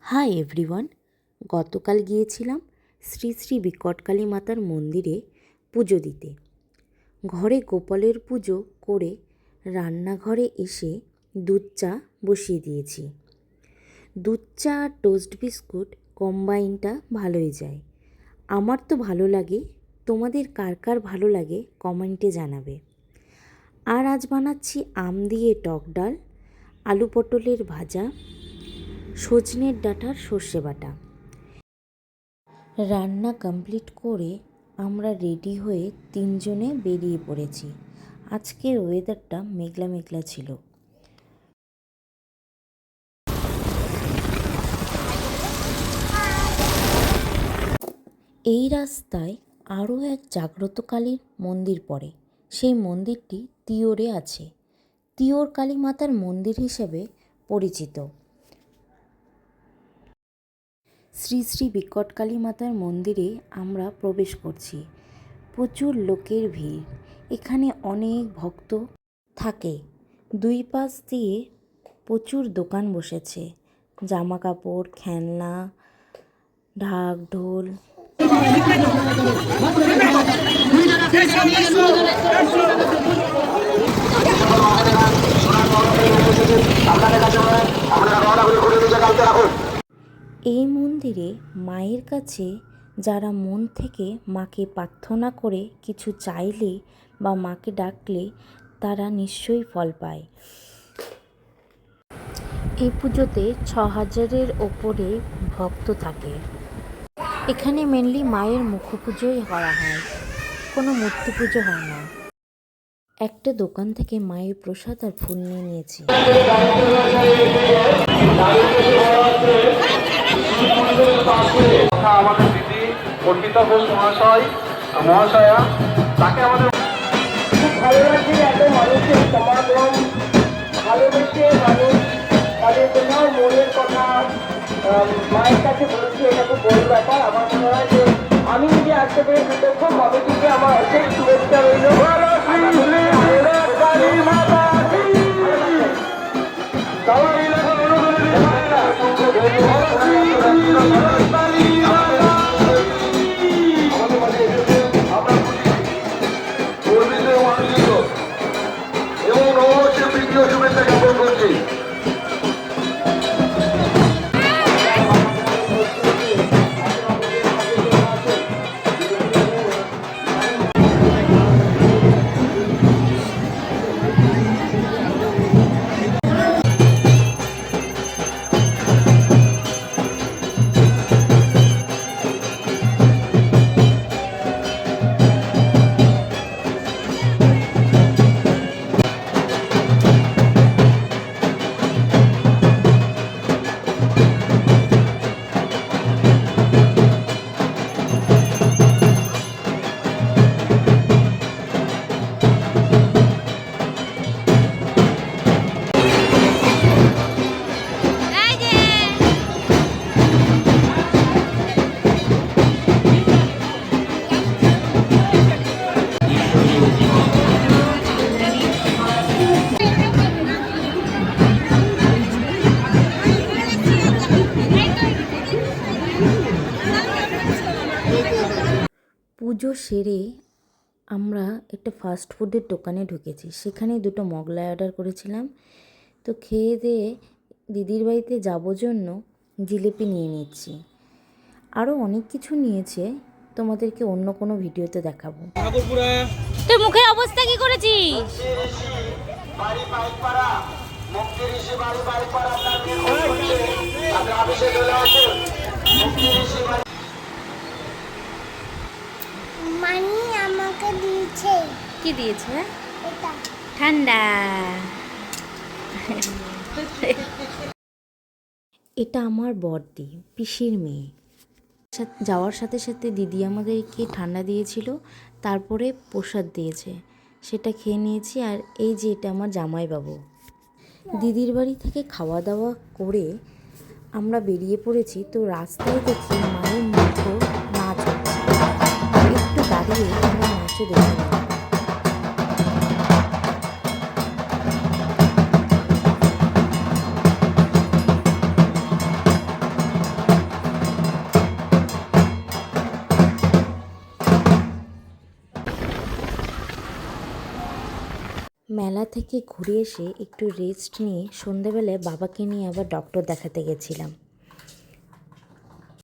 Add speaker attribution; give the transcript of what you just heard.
Speaker 1: Hi everyone. গতকাল গিয়েছিলাম শ্রী শ্রী বিকটকালী মাতার মন্দিরে পুজো দিতে। ঘরে গোপালের পুজো করে রান্নাঘরে এসে দুধ চা বসিয়ে দিয়েছি। দুধ চা আর টোস্ট বিস্কুট কম্বাইনটা ভালোই যায়। আমার তো ভালো লাগে, তোমাদের কার কার ভালো লাগে কমেন্টে জানাবে। আর আজ বানাচ্ছি আম দিয়ে টক ডাল, আলু পটলের ভাজা, সজনের ডাঁটার সর্ষে বাটা। রান্না কমপ্লিট করে আমরা রেডি হয়ে তিনজনে বেরিয়ে পড়েছি। আজকের ওয়েদারটা মেঘলা মেঘলা ছিল। এই রাস্তায় আরও এক জাগ্রত কালীর মন্দির পড়ে। সেই মন্দিরটি তিওরে আছে। তিওর কালী মাতার মন্দির হিসেবে পরিচিত। শ্রী শ্রী বিকটকালী মাতার মন্দিরে আমরা প্রবেশ করছি। প্রচুর লোকের ভিড়। এখানে অনেক ভক্ত থাকে। দুই পাশ দিয়ে প্রচুর দোকান বসেছে, জামা কাপড়, খেলনা, ঢাক ঢোল। এই মন্দিরে মায়ের কাছে যারা মন থেকে মাকে প্রার্থনা করে কিছু চাইলে বা মাকে ডাকলে তারা নিশ্চয়ই ফল পায়। এই পুজোতে ৬,০০০-এর ওপরে ভক্ত থাকে। এখানে মেনলি মায়ের মুখ পুজোই করা হয়, কোনো মূর্তি পুজো হয় না। একটা দোকান থেকে মায়ের প্রসাদ আর ফুল নিয়ে নিয়েছি।
Speaker 2: আমাদের দিদি অর্পিতা ঘোষ মহাশয়া, তাকে আমাদের খুব ভালো লাগছে। এত মানুষের সমাগম, ভালোবেসে মানুষ তাদের জন্য মনের কথা মায়ের কাছে বলছি। এটা খুব বড় ব্যাপার। আমার মনে হয় যে আমি নিজে আসতে পেরে কৃতজ্ঞ। কমিটিকে আমার অশেষ শুভেচ্ছা রইল। শুভেচ্ছা জ্ঞাপন করছি।
Speaker 1: পুজো সেরে আমরা একটা ফাস্ট ফুডের দোকানে ঢুকেছি। সেখানে দুটো মোগলাই অর্ডার করেছিলাম। তো খেয়ে দিয়ে দিদির বাড়িতে যাবো জন্য জিলিপি নিয়ে নিচ্ছি। আরও অনেক কিছু নিয়েছে, তোমাদেরকে অন্য কোনো ভিডিওতে দেখাবো।
Speaker 3: তুই মুখের অবস্থা কি করেছিস?
Speaker 4: মানি আমাকে দিয়েছে।
Speaker 3: কি দিয়েছে? ঠান্ডা।
Speaker 1: এটা আমার বড়দি, পিসির মেয়ে। যাওয়ার সাথে সাথে দিদি আমাদেরকে ঠান্ডা দিয়েছিল, তারপরে প্রসাদ দিয়েছে, সেটা খেয়ে নিয়েছি। আর এই যে এটা আমার জামাইবাবু। দিদির বাড়ি থেকে খাওয়া দাওয়া করে আমরা বেরিয়ে পড়েছি। তো রাস্তায় দেখি মায়ের মতো নাচ হচ্ছে। একটু দাঁড়িয়ে আমরা নাচও দেখে নিই। মেলা থেকে ঘুরে এসে একটু রেস্ট নিয়ে সন্ধেবেলায় বাবাকে নিয়ে আবার ডক্টর দেখাতে গেছিলাম।